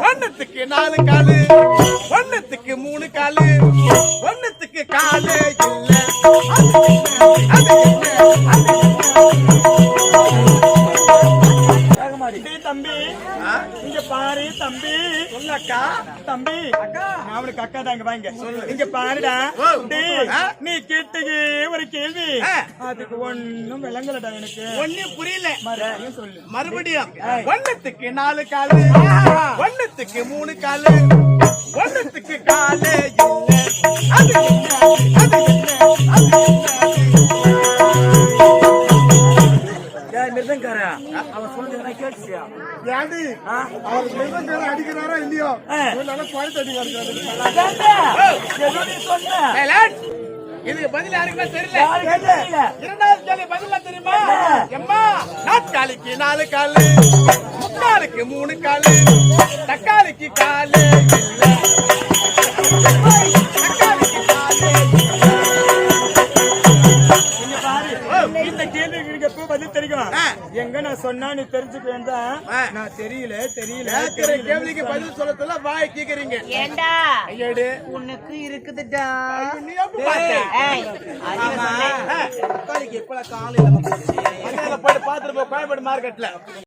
ஒண்ணுத்துக்கு 4 காலு, ஒண்ணுத்துக்கு 3 காலு, ஒண்ணுத்துக்கு காலு இல்ல. தம்பி இங்க பாரு தம்பி, சொல்லக்கா தம்பி நான் அவனுக்கு அக்கா தாங்க வாங்க. இங்க பாருடா, நீ கேட்டது ஒரு கேள்வி, அதுக்கு ஒண்ணும் விளங்கலடா எனக்கு. ஒண்ணும் புரியல. மறுபடியும் சொல்லு. மறுபடியும் ஒண்ணுத்துக்கு 4 காலு, ஒண்ணுத்துக்கு 3 காலு, ஒண்ணுத்துக்கு காலு இல்ல. அது என்ன? அது என்ன? அது என்ன? மிருதங்காரா அவன் சொல்றது கேட்டுச்சியா? யாரு அவர் மிருதங்கார அடிக்கிறாரா இல்லையோ, நல்லா குவாலிட்டி அடிக்கிறாரு. இதுக்கு பதில் யாருக்குமே தெரியல. இரண்டாவது கேள்வி பதில் தெரியுமா? எம்மா நாட்காலிக்கு 4 காலு, முக்காலுக்கு 3 காலு, தக்காளிக்கு காலு இல்ல. தக்காளிக்கு காலு இந்த கேள்விக்கு எப்போ பதில் தெரியும்? எங்க நான் சொன்னா நீ தெரிஞ்சுக்க வேண்டாம். நான் தெரியல கேள்விக்கு பதில் சொல்லத்துல வாய கேக்குறீங்க. ஏண்டா ஐயடு உனக்கு இருக்குதுடா. நீ எப்ப பார்த்த? ஆமா தக்காளிக்கு எப்பல காலையில போயிட்டு பாத்துட்டு போ கோயம்பேடு மார்க்கெட்ல.